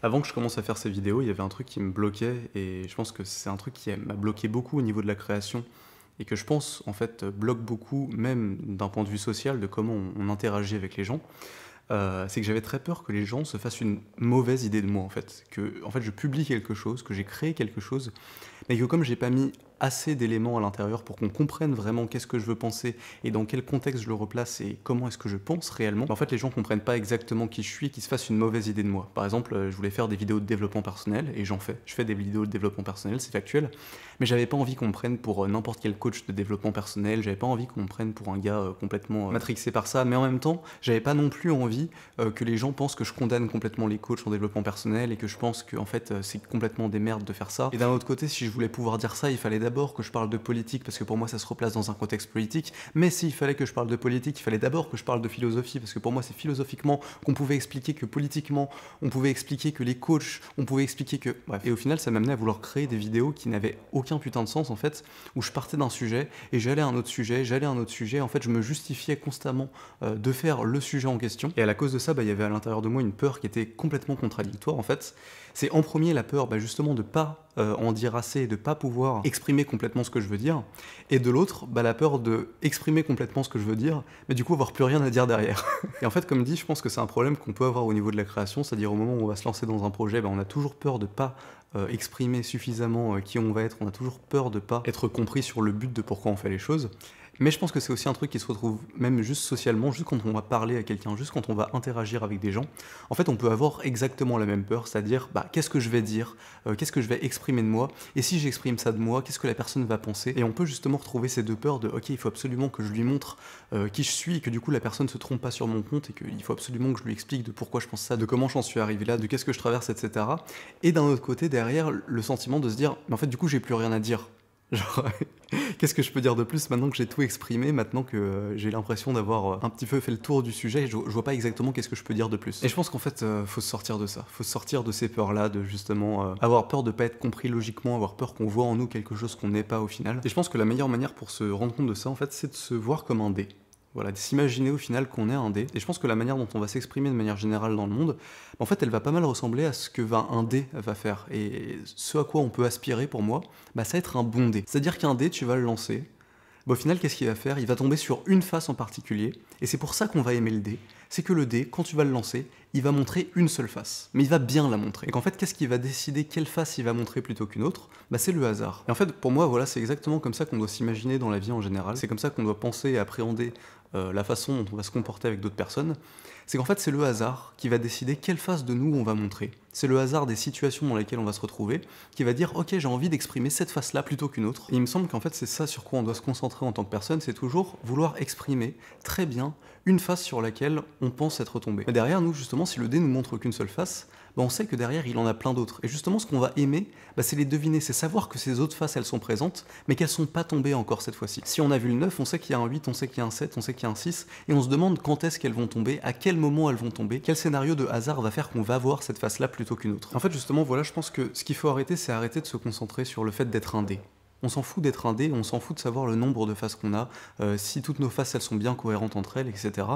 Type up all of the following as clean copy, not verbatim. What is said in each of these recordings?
Avant que je commence à faire ces vidéos, il y avait un truc qui me bloquait et je pense que c'est un truc qui m'a bloqué beaucoup au niveau de la création et que je pense en fait bloque beaucoup même d'un point de vue social de comment on interagit avec les gens. C'est que j'avais très peur que les gens se fassent une mauvaise idée de moi en fait. Que en fait je publie quelque chose, que j'ai créé quelque chose, mais que comme j'ai pas mis assez d'éléments à l'intérieur pour qu'on comprenne vraiment qu'est-ce que je veux penser et dans quel contexte je le replace et comment est-ce que je pense réellement, en fait les gens comprennent pas exactement qui je suis et qu'ils se fassent une mauvaise idée de moi. Par exemple, je voulais faire des vidéos de développement personnel et j'en fais. Je fais des vidéos de développement personnel, c'est factuel, mais j'avais pas envie qu'on me prenne pour n'importe quel coach de développement personnel, j'avais pas envie qu'on me prenne pour un gars complètement matrixé par ça, mais en même temps, j'avais pas non plus envie que les gens pensent que je condamne complètement les coachs en développement personnel et que je pense que en fait c'est complètement des merdes de faire ça. Et d'un autre côté, si je voulais pouvoir dire ça, il fallait d'abord que je parle de politique parce que pour moi ça se replace dans un contexte politique, mais s'il fallait que je parle de politique, il fallait d'abord que je parle de philosophie parce que pour moi c'est philosophiquement qu'on pouvait expliquer que politiquement, on pouvait expliquer que les coachs, on pouvait expliquer que... Bref. Et au final ça m'amenait à vouloir créer des vidéos qui n'avaient aucun putain de sens en fait, où je partais d'un sujet et j'allais à un autre sujet, en fait je me justifiais constamment de faire le sujet en question. Et à la cause de ça, il y avait à l'intérieur de moi une peur qui était complètement contradictoire en fait. C'est en premier la peur justement de pas en dire assez et de pas pouvoir exprimer complètement ce que je veux dire, et de l'autre, la peur de exprimer complètement ce que je veux dire, mais du coup avoir plus rien à dire derrière. Et en fait, comme dit, je pense que c'est un problème qu'on peut avoir au niveau de la création, c'est-à-dire au moment où on va se lancer dans un projet, on a toujours peur de pas exprimer suffisamment qui on va être, on a toujours peur de pas être compris sur le but de pourquoi on fait les choses. Mais je pense que c'est aussi un truc qui se retrouve même juste socialement, juste quand on va parler à quelqu'un, juste quand on va interagir avec des gens. En fait, on peut avoir exactement la même peur, c'est-à-dire qu'est-ce que je vais dire, qu'est-ce que je vais exprimer de moi, et si j'exprime ça de moi, qu'est-ce que la personne va penser. Et on peut justement retrouver ces deux peurs de ok, il faut absolument que je lui montre qui je suis, et que du coup la personne se trompe pas sur mon compte, et qu'il faut absolument que je lui explique de pourquoi je pense ça, de comment j'en suis arrivé là, de qu'est-ce que je traverse, etc. Et d'un autre côté, derrière, le sentiment de se dire mais en fait du coup j'ai plus rien à dire. Genre, qu'est-ce que je peux dire de plus maintenant que j'ai tout exprimé, maintenant que j'ai l'impression d'avoir un petit peu fait le tour du sujet, je vois pas exactement qu'est-ce que je peux dire de plus. Et je pense qu'en fait, faut se sortir de ça, faut se sortir de ces peurs-là, de justement avoir peur de pas être compris logiquement, avoir peur qu'on voit en nous quelque chose qu'on n'est pas au final. Et je pense que la meilleure manière pour se rendre compte de ça, en fait, c'est de se voir comme un dé. Voilà, de s'imaginer au final qu'on est un dé. Et je pense que la manière dont on va s'exprimer de manière générale dans le monde, en fait, elle va pas mal ressembler à ce que un dé va faire. Et ce à quoi on peut aspirer pour moi, ça va être un bon dé. C'est-à-dire qu'un dé, tu vas le lancer. Au final, qu'est-ce qu'il va faire? Il va tomber sur une face en particulier, et c'est pour ça qu'on va aimer le dé. C'est que le dé, quand tu vas le lancer, il va montrer une seule face. Mais il va bien la montrer. Et qu'en fait, qu'est-ce qui va décider quelle face il va montrer plutôt qu'une autre? C'est le hasard. Et en fait, pour moi, voilà, c'est exactement comme ça qu'on doit s'imaginer dans la vie en général. C'est comme ça qu'on doit penser et appréhender la façon dont on va se comporter avec d'autres personnes. C'est qu'en fait, c'est le hasard qui va décider quelle face de nous on va montrer. C'est le hasard des situations dans lesquelles on va se retrouver qui va dire « Ok, j'ai envie d'exprimer cette face-là plutôt qu'une autre ». Et il me semble qu'en fait, c'est ça sur quoi on doit se concentrer en tant que personne, c'est toujours vouloir exprimer très bien une face sur laquelle on pense être tombé. Mais derrière nous, justement, si le dé nous montre qu'une seule face, on sait que derrière, il en a plein d'autres. Et justement, ce qu'on va aimer, c'est les deviner, c'est savoir que ces autres faces, elles sont présentes, mais qu'elles sont pas tombées encore cette fois-ci. Si on a vu le 9, on sait qu'il y a un 8, on sait qu'il y a un 7, on sait qu'il y a un 6, et on se demande quand est-ce qu'elles vont tomber, à quel moment elles vont tomber, quel scénario de hasard va faire qu'on va voir cette face-là plutôt qu'une autre. En fait, justement, voilà, je pense que ce qu'il faut arrêter, c'est arrêter de se concentrer sur le fait d'être un dé. On s'en fout d'être un dé, on s'en fout de savoir le nombre de faces qu'on a, si toutes nos faces elles sont bien cohérentes entre elles, etc.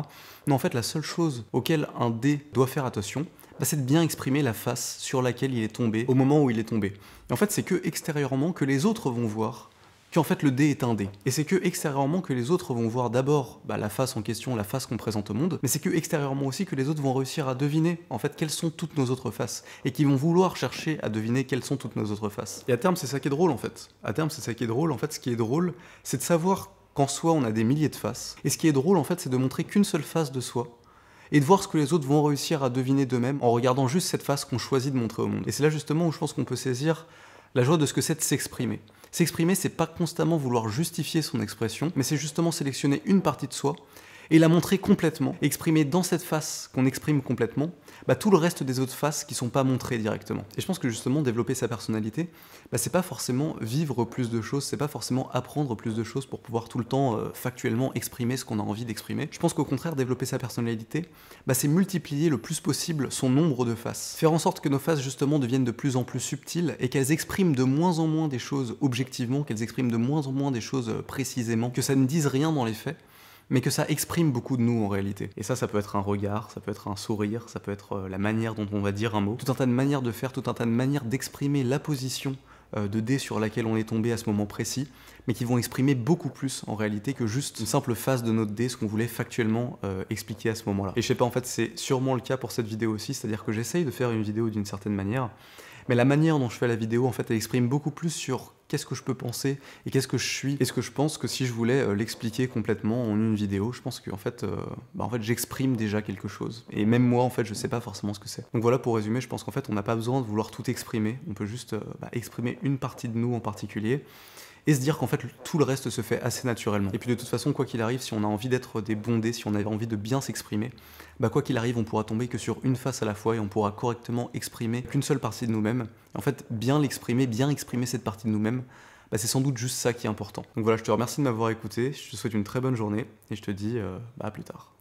Mais en fait, la seule chose auquel un dé doit faire attention, c'est de bien exprimer la face sur laquelle il est tombé au moment où il est tombé. Et en fait, c'est que extérieurement que les autres vont voir qu'en fait le dé est un dé. Et c'est que extérieurement que les autres vont voir d'abord la face en question, la face qu'on présente au monde, mais c'est que extérieurement aussi que les autres vont réussir à deviner en fait quelles sont toutes nos autres faces, et qui vont vouloir chercher à deviner quelles sont toutes nos autres faces. Et à terme, c'est ça qui est drôle en fait. À terme, c'est ça qui est drôle. En fait, ce qui est drôle, c'est de savoir qu'en soi, on a des milliers de faces. Et ce qui est drôle en fait, c'est de montrer qu'une seule face de soi, et de voir ce que les autres vont réussir à deviner d'eux-mêmes en regardant juste cette face qu'on choisit de montrer au monde. Et c'est là justement où je pense qu'on peut saisir la joie de ce que c'est de s'exprimer. S'exprimer, c'est pas constamment vouloir justifier son expression, mais c'est justement sélectionner une partie de soi et la montrer complètement, exprimer dans cette face qu'on exprime complètement, tout le reste des autres faces qui sont pas montrées directement. Et je pense que justement, développer sa personnalité, c'est pas forcément vivre plus de choses, c'est pas forcément apprendre plus de choses pour pouvoir tout le temps factuellement exprimer ce qu'on a envie d'exprimer. Je pense qu'au contraire, développer sa personnalité, c'est multiplier le plus possible son nombre de faces. Faire en sorte que nos faces justement deviennent de plus en plus subtiles et qu'elles expriment de moins en moins des choses objectivement, qu'elles expriment de moins en moins des choses précisément, que ça ne dise rien dans les faits, mais que ça exprime beaucoup de nous en réalité. Et ça peut être un regard, ça peut être un sourire, ça peut être la manière dont on va dire un mot, tout un tas de manières de faire, tout un tas de manières d'exprimer la position de dé sur laquelle on est tombé à ce moment précis, mais qui vont exprimer beaucoup plus en réalité que juste une simple phase de notre dé, ce qu'on voulait factuellement expliquer à ce moment-là. Et je sais pas, en fait c'est sûrement le cas pour cette vidéo aussi, c'est-à-dire que j'essaye de faire une vidéo d'une certaine manière, mais la manière dont je fais la vidéo, en fait, elle exprime beaucoup plus sur qu'est-ce que je peux penser et qu'est-ce que je suis et ce que je pense que si je voulais l'expliquer complètement en une vidéo, je pense qu'en fait, j'exprime déjà quelque chose. Et même moi, en fait, je sais pas forcément ce que c'est. Donc voilà, pour résumer, je pense qu'en fait, on n'a pas besoin de vouloir tout exprimer. On peut juste exprimer une partie de nous en particulier et se dire qu'en fait tout le reste se fait assez naturellement. Et puis de toute façon, quoi qu'il arrive, si on a envie d'être des bons dés, si on a envie de bien s'exprimer, quoi qu'il arrive, on pourra tomber que sur une face à la fois et on pourra correctement exprimer qu'une seule partie de nous-mêmes. Et en fait, bien l'exprimer, bien exprimer cette partie de nous-mêmes, c'est sans doute juste ça qui est important. Donc voilà, je te remercie de m'avoir écouté, je te souhaite une très bonne journée et je te dis à plus tard.